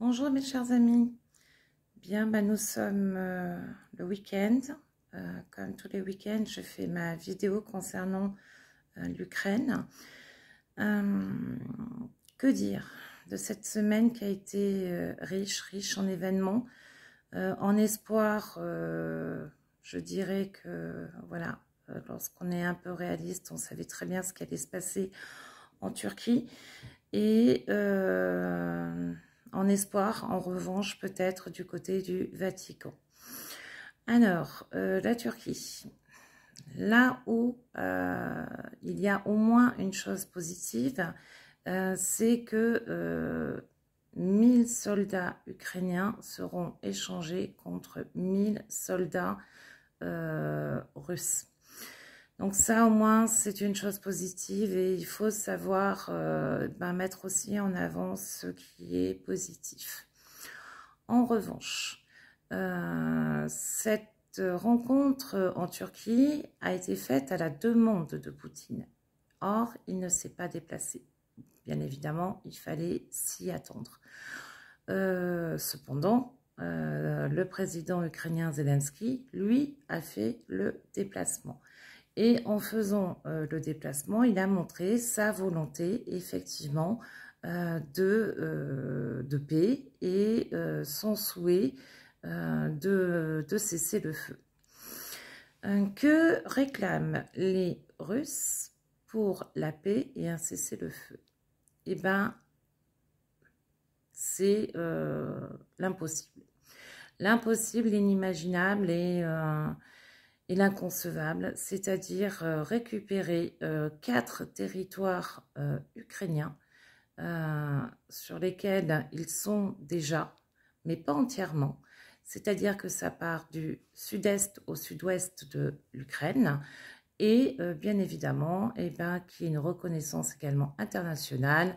Bonjour mes chers amis, bien nous sommes le week-end, comme tous les week-ends je fais ma vidéo concernant l'Ukraine. Que dire de cette semaine qui a été riche en événements, en espoir, je dirais que voilà, lorsqu'on est un peu réaliste, on savait très bien ce qui allait se passer en Turquie et en espoir, en revanche, peut-être du côté du Vatican. Alors, la Turquie, là où il y a au moins une chose positive, c'est que 1000 soldats ukrainiens seront échangés contre 1000 soldats russes. Donc ça, au moins, c'est une chose positive et il faut savoir mettre aussi en avant ce qui est positif. En revanche, cette rencontre en Turquie a été faite à la demande de Poutine. Or, il ne s'est pas déplacé. Bien évidemment, il fallait s'y attendre. Cependant, le président ukrainien Zelensky, lui, a fait le déplacement. Et en faisant le déplacement, il a montré sa volonté, effectivement, de paix et son souhait de cesser le feu. Que réclament les Russes pour la paix et un cessez-le-feu? Eh bien, c'est l'impossible. L'impossible, l'inimaginable et l'inconcevable, c'est-à-dire récupérer 4 territoires ukrainiens sur lesquels ils sont déjà, mais pas entièrement. C'est-à-dire que ça part du sud-est au sud-ouest de l'Ukraine et bien évidemment, qu'il y ait une reconnaissance également internationale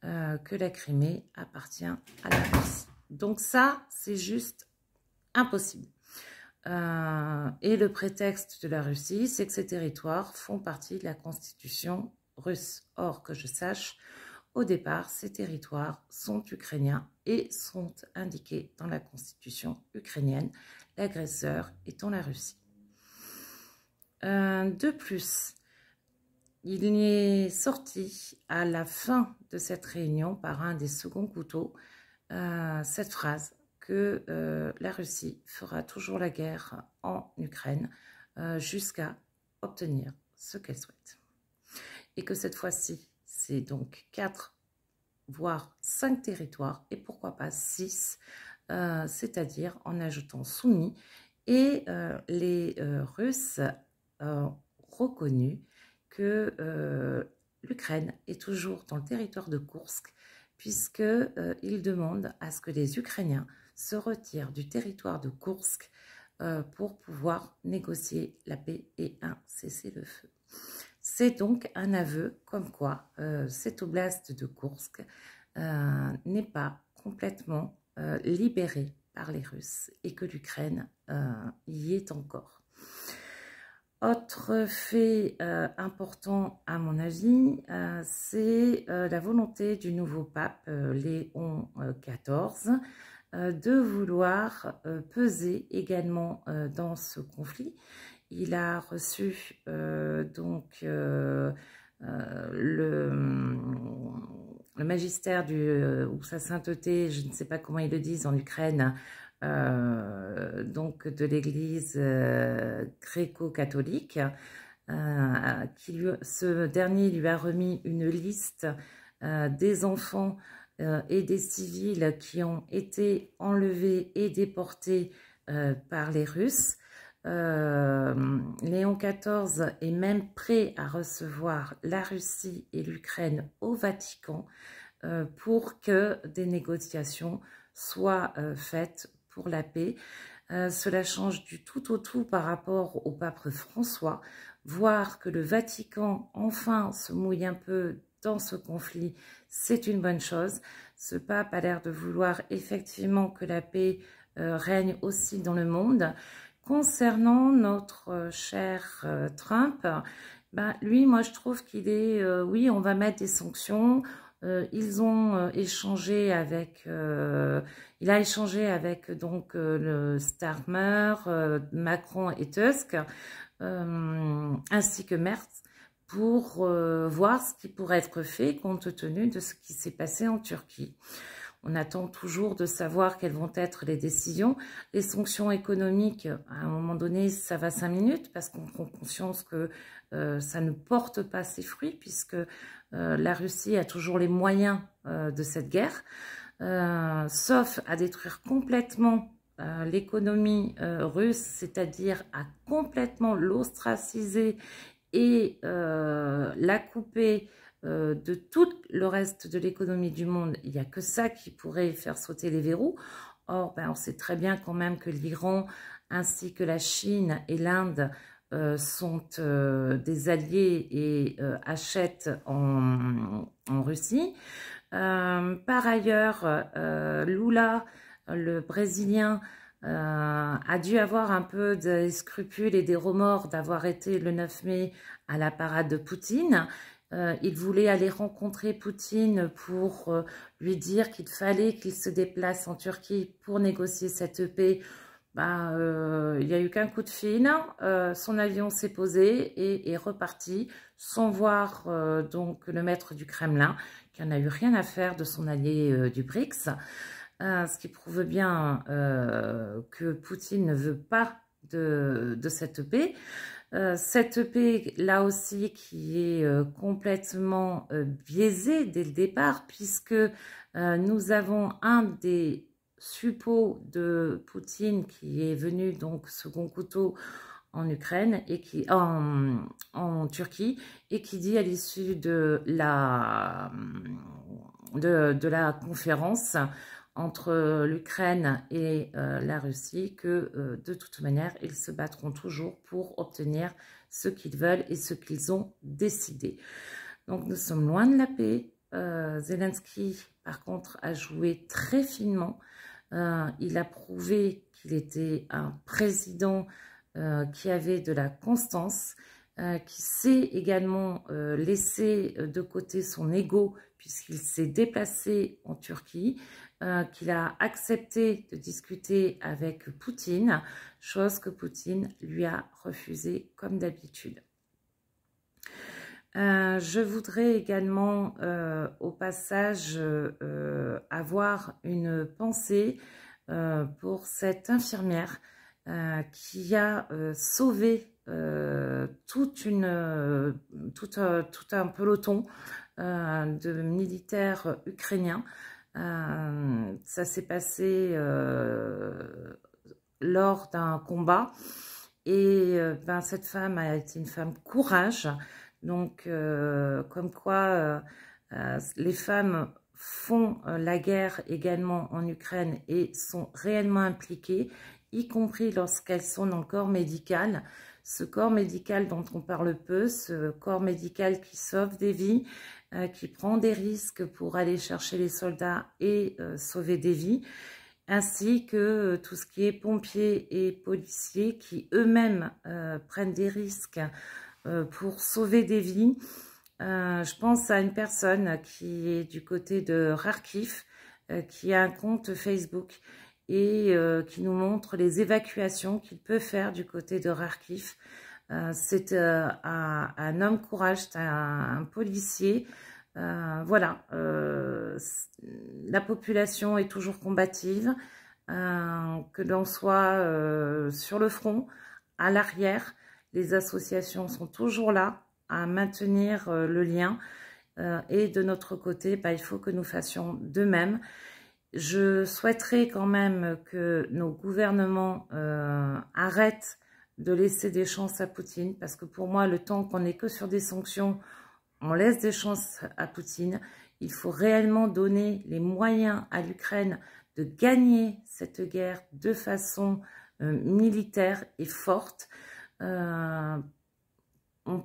que la Crimée appartient à la Russie. Donc ça, c'est juste impossible. Et le prétexte de la Russie, c'est que ces territoires font partie de la constitution russe. Or, que je sache, au départ, ces territoires sont ukrainiens et sont indiqués dans la constitution ukrainienne, l'agresseur étant la Russie. De plus, il y est sorti à la fin de cette réunion par un des seconds couteaux cette phrase que la Russie fera toujours la guerre en Ukraine jusqu'à obtenir ce qu'elle souhaite. Et que cette fois-ci, c'est donc 4, voire 5 territoires, et pourquoi pas 6, c'est-à-dire en ajoutant Soumy, et les Russes ont reconnu que l'Ukraine est toujours dans le territoire de Koursk, puisqu'ils demandent à ce que les Ukrainiens se retirent du territoire de Koursk pour pouvoir négocier la paix et un cessez-le-feu. C'est donc un aveu comme quoi cette oblast de Koursk n'est pas complètement libérée par les Russes et que l'Ukraine y est encore. Autre fait important à mon avis, c'est la volonté du nouveau pape Léon XIV de vouloir peser également dans ce conflit. Il a reçu le magistère ou sa sainteté, je ne sais pas comment ils le disent en Ukraine, donc de l'église gréco-catholique, ce dernier lui a remis une liste des enfants et des civils qui ont été enlevés et déportés par les Russes. Léon XIV est même prêt à recevoir la Russie et l'Ukraine au Vatican pour que des négociations soient faites pour la paix. Cela change du tout au tout par rapport au pape François. Voir que le Vatican enfin se mouille un peu dans ce conflit, c'est une bonne chose. Ce pape a l'air de vouloir effectivement que la paix règne aussi dans le monde. Concernant notre cher Trump, lui, moi, je trouve qu'il est, oui, on va mettre des sanctions, Ils ont échangé avec, il a échangé avec donc le Starmer, Macron et Tusk, ainsi que Merz, pour voir ce qui pourrait être fait compte tenu de ce qui s'est passé en Turquie. On attend toujours de savoir quelles vont être les décisions. Les sanctions économiques, à un moment donné, ça va 5 minutes parce qu'on prend conscience que ça ne porte pas ses fruits puisque la Russie a toujours les moyens de cette guerre, sauf à détruire complètement l'économie russe, c'est-à-dire à complètement l'ostraciser et la couper de tout le reste de l'économie du monde. Il n'y a que ça qui pourrait faire sauter les verrous. Or, on sait très bien quand même que l'Iran ainsi que la Chine et l'Inde sont des alliés et achètent en Russie. Par ailleurs, Lula, le Brésilien, a dû avoir un peu des scrupules et des remords d'avoir été le 9 mai à la parade de Poutine. Il voulait aller rencontrer Poutine pour lui dire qu'il fallait qu'il se déplace en Turquie pour négocier cette paix. Il n'y a eu qu'un coup de fil, son avion s'est posé et est reparti sans voir donc le maître du Kremlin, qui n'en a eu rien à faire de son allié du BRICS, ce qui prouve bien que Poutine ne veut pas de cette paix. Cette paix, là aussi, qui est complètement biaisée dès le départ, puisque nous avons un des suppôts de Poutine qui est venu donc second couteau en Ukraine et qui en Turquie et qui dit à l'issue de la conférence entre l'Ukraine et la Russie que de toute manière ils se battront toujours pour obtenir ce qu'ils veulent et ce qu'ils ont décidé. Donc nous sommes loin de la paix. Zelensky par contre a joué très finement. Il a prouvé qu'il était un président qui avait de la constance, qui sait également laisser de côté son ego puisqu'il s'est déplacé en Turquie, qu'il a accepté de discuter avec Poutine, chose que Poutine lui a refusée comme d'habitude. Je voudrais également au passage avoir une pensée pour cette infirmière qui a sauvé tout un peloton de militaires ukrainiens. Ça s'est passé lors d'un combat et cette femme a été une femme courage. Donc, comme quoi les femmes font la guerre également en Ukraine et sont réellement impliquées, y compris lorsqu'elles sont dans le corps médical. Ce corps médical dont on parle peu, ce corps médical qui sauve des vies, qui prend des risques pour aller chercher les soldats et sauver des vies, ainsi que tout ce qui est pompiers et policiers qui eux-mêmes prennent des risques pour sauver des vies. Je pense à une personne qui est du côté de Kharkiv, qui a un compte Facebook et qui nous montre les évacuations qu'il peut faire du côté de Kharkiv. C'est un homme courage, c'est un policier. Voilà, la population est toujours combative, que l'on soit sur le front, à l'arrière. Les associations sont toujours là à maintenir le lien et de notre côté, il faut que nous fassions de même. Je souhaiterais quand même que nos gouvernements arrêtent de laisser des chances à Poutine parce que pour moi, le temps qu'on n'est que sur des sanctions, on laisse des chances à Poutine. Il faut réellement donner les moyens à l'Ukraine de gagner cette guerre de façon militaire et forte. On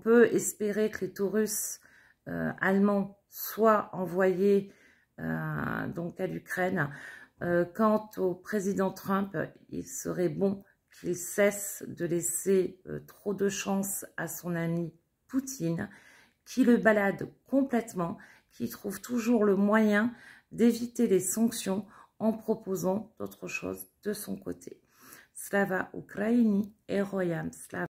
peut espérer que les Taurus allemands soient envoyés donc à l'Ukraine. Quant au président Trump, il serait bon qu'il cesse de laisser trop de chance à son ami Poutine, qui le balade complètement, qui trouve toujours le moyen d'éviter les sanctions en proposant d'autres choses de son côté. Slava Ukraini, Heroyam Slava.